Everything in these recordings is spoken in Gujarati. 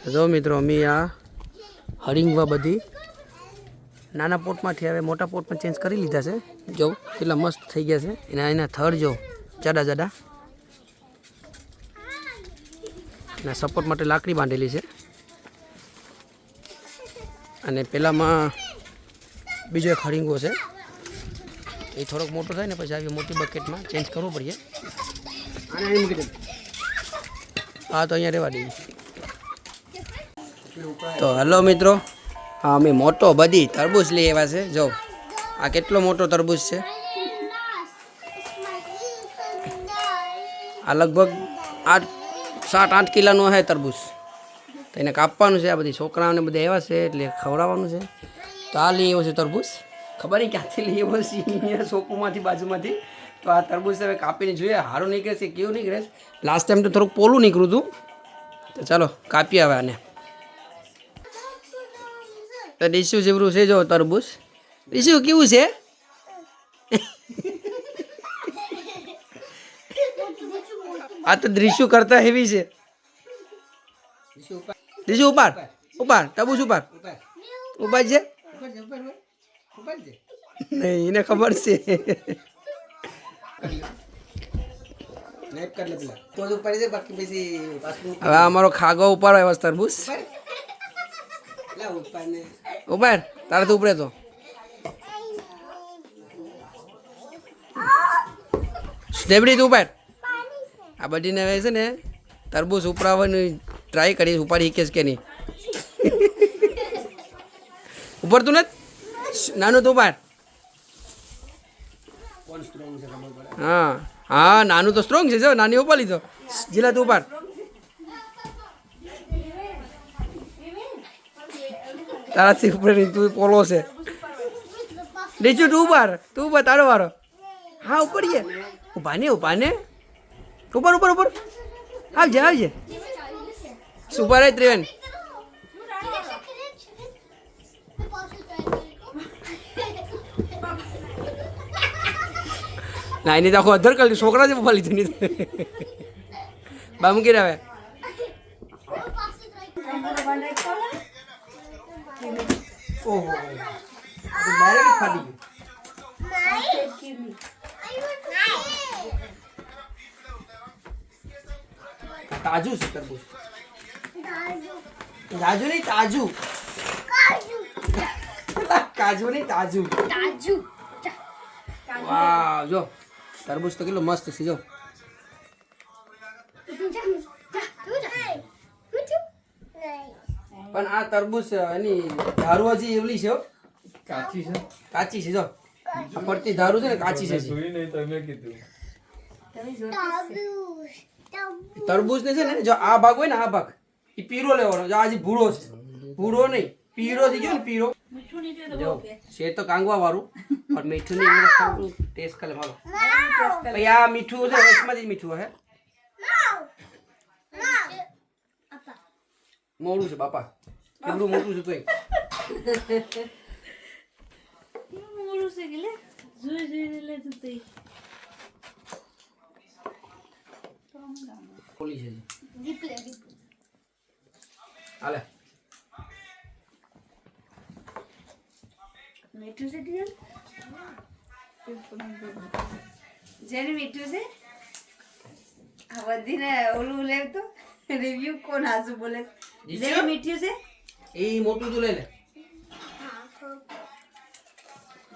તો જો મિત્રો અમે આ હરિંગવા બધી નાના પોટમાંથી હવે મોટા પોટમાં ચેન્જ કરી લીધા છે. જો કેટલા મસ્ત થઈ ગયા છે. એના થડ જો જાડા જાડા અને સપોર્ટ માટે લાકડી બાંધેલી છે. અને પેલામાં બીજો એક હરિંગો છે. એ થોડોક મોટો થાય ને પછી આવી મોટી બકેટમાં ચેન્જ કરવું પડે. હા તો અહીંયા રહેવા દઈએ. તો હલો મિત્રો, હા અમે મોટો બધી તરબૂચ લઈ આવ્યા છે. જો આ કેટલો મોટો તરબૂચ છે. આ લગભગ 7-8 કિલોનો છે તરબૂચ. તો એને કાપવાનું છે. આ બધી છોકરાઓને બધા આવ્યા છે એટલે ખવડાવવાનું છે. તો આ લઈ આવ્યો છે તરબૂચ. ખબર નહીં ક્યાંથી લઈ આવ્યો છે, અહીંયા શોપમાંથી બાજુમાંથી. તો આ તરબૂચ હવે કાપીને જોઈએ સારું નીકળે છે કેવું નીકળે છે. લાસ્ટ ટાઈમ તો થોડુંક પોલું નીકળ્યું હતું. તો ચાલો કાપીએ હવે આને. તો ડીશુ જેવરું છે જો તરબૂચ. ડીશુ કેવું છે? આ તો ડીશુ કરતા હેવી છે. ડીશુ ઉપાડ ઉપાડ તરબૂચ ઉપાડ ઉપાડ છે નહીં, એને ખબર છે. હવે અમારો ખાગો ઉપાડો એવા તરબૂચ ઉપાડ તારે તો ઉપડે તો સ્ટેબડી તું ઉપાડ. આ બધીને હવે છે ને તરબૂચ ઉપડાવવાની ટ્રાય કરીશ. ઉપાડી શીખેશ કે નહીં? ઉપડતું નથી. નાનું તું ઉપાડ. હા હા નાનું તો સ્ટ્રોંગ છે. જો નાની ઉપાડી લીધો. જીલા તું ઉપાડ. તારાથી ઉપર તું પોલો છે. નીચું તું ઉપાડ. તું ઉપાડ તારો વારો. હા ઉપડીએ. ઉભા ને ઉપર ઉપર ઉપર આવજે આવજે. સુપર આય ત્રિવેન. ના એની તો આખું અધર કરી છોકરા જ ઉભા લીધું નહીં. બા મૂકી રહ્યા. ઓહો ડાયરેક્ટ ફાટી ગયું. તાજુ છે તરબૂચ. તાજુ નહીં તાજુ. કાજુ નહીં તાજુ. વાહ જો તરબૂચ તો કેટલો મસ્ત છે. જો પણ આ તરબૂચ એની ધારું હજી એવલી છે. કાચી છે. કાચી છે. જો આ પડતી ધારું છે ને કાચી છે. તરબૂચ ને છે ને જો આ ભાગ હોય ને આ ભાગ એ પીરો લેવાનો. જો આજે ભૂરો છે. ભૂરો નહીં પીરો થઈ ગયો ને પીરો. જો છે તો કાંગવા વાળું પણ મીઠું નહીં. ટેસ્ટ કરે મારો. ભાઈ આ મીઠું છે વચમાંથી મીઠું હે. મોડું છે બાપા. કેટલું મોટું છે તોય. હાલે મીઠું છે જેને મીઠું છે આ બધીને ઓલું લેતો રિવ્યુ કોણ હાસુ બોલે. જેને મીઠું છે એ મોટું તો લઈ લે.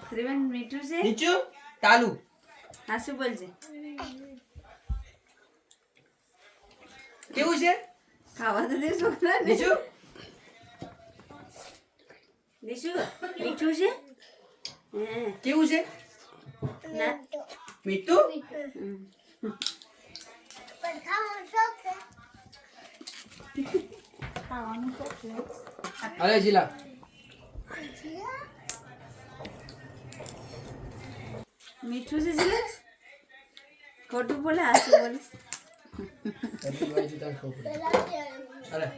ત્રિવેન મીઠું છે નીચું તાલુ હાસુ બોલજે. કેવું છે ખાવા તો દે છોકરા. નીચું દીશું મીઠું છે. કેવું છે? ના મીઠું. અરે જીલા મીઠું છે જીલે ખોટું બોલે હાસુ બોલે. અરે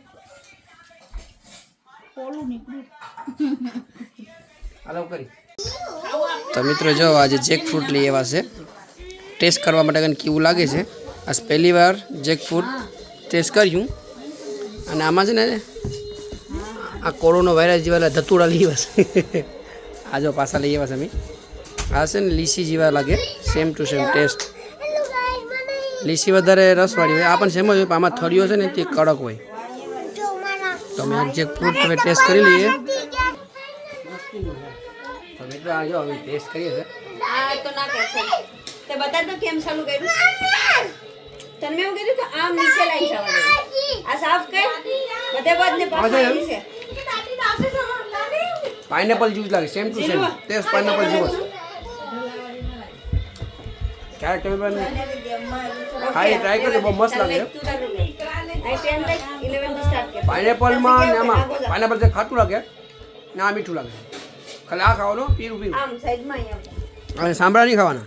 પોલું નીકળ્યું. હાલો કરી. તો મિત્રો જો આજે જેક ફ્રૂટ લઈ આવ્યા છે ટેસ્ટ કરવા માટે કેવું લાગે છે. આજ પહેલી વાર જેક ફ્રૂટ ટેસ્ટ કર્યું અને આમાં છે ને આ કોરોના વાયરસ જેવા ધતુડા લઈ આવ્યા છે આ જો પાછા લઈ આવ્યા છે અમે આ છે ને લીસી જેવા લાગે સેમ ટુ સેમ ટેસ્ટ લીસી વધારે રસવાળી હોય આ પણ સેમ જ હોય પણ આમાં થળીઓ છે ને તે કડક હોય તો અમે જે ફ્રૂટ હવે ટેસ્ટ કરી લઈએ તો મિત્રો આ જો અમે ટેસ્ટ કરીએ છીએ આ તો ના કરશે તે બતા તો કેમ ચાલુ કર્યું તને મેં એવું કીધું કે આમ નીચે લાઈ જવા દે આ સાફ કર બધે બાદ ને પાછળ નીચે પાઇનેપલ જ્યુસ લાગે same to same taste pineapple juice ક્યારેક તમે પણ ખાઈ ટ્રાય કરજો બહુ મસ્ત લાગે પાઇનેપલમાં ને આમાં પાઇનેપલ જે ખાટું લાગે ને આ મીઠું લાગે ખાલી આ ખાવાનું પીરું પીરું આમ સાઈડમાં અહીંયા અને સાંભળા નહીં ખાવાના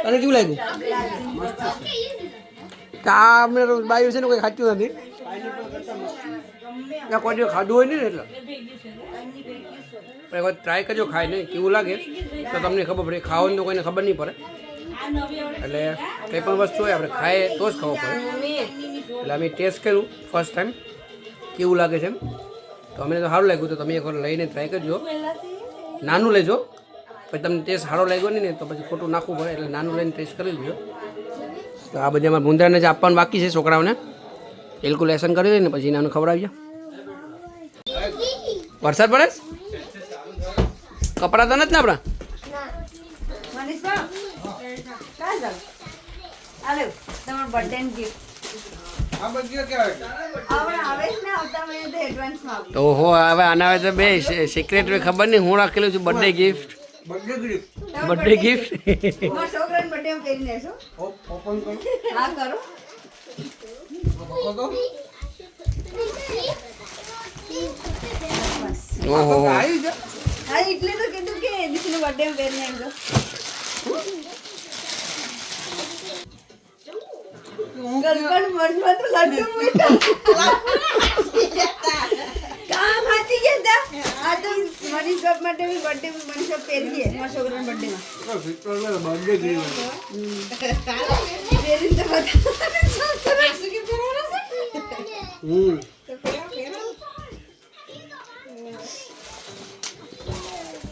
તને કેવું લાગ્યું આ અમને બાયું છે ને કોઈ ખાતું નથી કોઈ દિવસ ખાધું હોય નહીં ને એટલે એક વાર ટ્રાય કરજો ખાઈ નહીં કેવું લાગે તો તમને ખબર પડે ખાવાની તો કોઈને ખબર નહીં પડે એટલે કંઈ પણ વસ્તુ હોય આપણે ખાઈએ તો જ ખબર પડે એટલે અમે ટેસ્ટ કર્યું ફર્સ્ટ ટાઈમ કેવું લાગે છે એમ તો અમને તો સારું લાગ્યું તો તમે એકવાર લઈને ટ્રાય કરજો નાનું લેજો પછી તમને ટેસ્ટ સારો લાગ્યો નહીં ને તો પછી ખોટું નાખવું પડે એટલે નાનું લઈને ટેસ્ટ કરી લેજો તો આ બધી અમારા ભૂંદરાને જે આપવાનું બાકી છે છોકરાઓને એ લોકો લેસન કરી દે ને પછી નાનું ખવડાવજો વરસાદ પડે કપડાં તો નથી ને આપણા મનીષ બા કા જાવ આલે તમારો બર્થડે ની ગિફ્ટ આવે ને આવતા મહિને તો એડવાન્સમાં આપો તો હો હવે આના હવે તો બે સિક્રેટ ખબર નહીં હું રાખેલું છું બર્થડે ગિફ્ટ બર્થડે ગિફ્ટ મારા છોકરાને બર્થડે માં પહેરીને આવશો ઓપન કરો હા કરો ઓહો હા એટલે તો કીધું કે દીકરીનો બર્થડે માં પહેરીને આવજો ગલપણ મનમાં તો લડ્ડુ મીઠા કામ હાથી ગયા આ તો મનીષ બાપ માટે બી બર્થડે માં મનીષ બાપ પહેરીએ મારા છોકરાનો બર્થડે માં બર્થડે ગઈ પહેરીને તો બધા છોકરા શું કે પહેરવાના છે તો પહેરો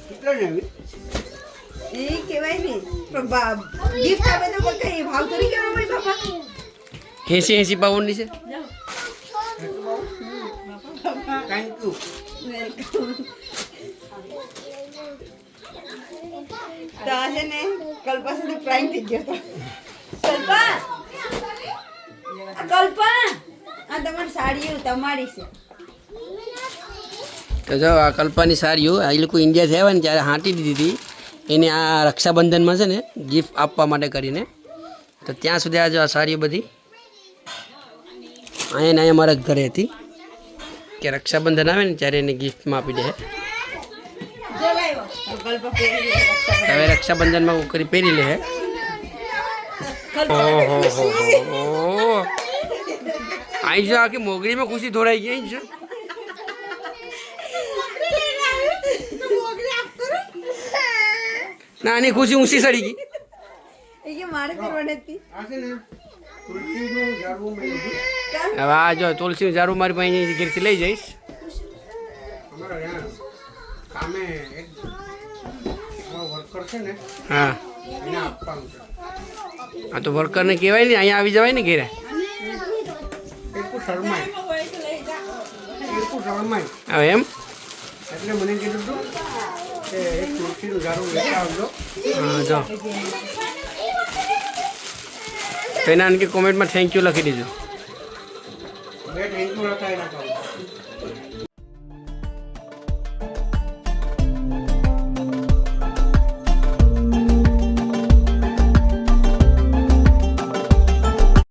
કેટલા ને એ કહેવાય ને પણ ગિફ્ટ આપે તો કોઈ કઈ ભાવ કરી કેવો ભાઈ બાપા 80 પાઉન્ડની છે થેન્ક યુ તો આજે ને કલ્પા સુધી પ્રાઇમ થઈ ગયો તો કલ્પા આ તમારી સાડી તમારી છે તો જો આ કલ્પાની સાડીઓ આ લોકો ઇન્ડિયાથી આવ્યા ને ત્યારે હાંટી દીધી હતી એને આ રક્ષાબંધનમાં છે ને ગિફ્ટ આપવા માટે કરીને તો ત્યાં સુધી આ જો આ સાડીઓ બધી અહીંયા મારા ઘરે હતી કે રક્ષાબંધન આવે ને ત્યારે એને ગિફ્ટમાં આપી દે જો લાવ્યો કલ્પા પહેરી લે હવે રક્ષાબંધનમાં કરી પહેરી લે ઓહો અહીં જો આખી મોગરીમાં ખુશી ધોરાઈ ગઈ અહીં જો ના આની ખુશી ઊંચી સડી ગઈ એ કે મારે કરવાની હતી આ છે ને તુલસીનું ઝાડવું મેં લીધું હવે આ જો તુલસી ઝાડુ મારી પાસે ઘેરથી લઈ જઈશ અમારા ત્યાં કામે એક વર્કર છે ને હા એને આપવાનું છે આ તો વર્કરને કહેવાય ને અહીંયા આવી જવાય ને ઘેરે એટલું શરમાય હવે એમ એટલે મને કીધું હતું કે એક તુલસીનું ઝાડવું લેતા આવજો હા જો તો એના કે કોમેન્ટમાં થેન્ક યુ લખી દીધું બે થેન્ક યુ લખાઈ નાખો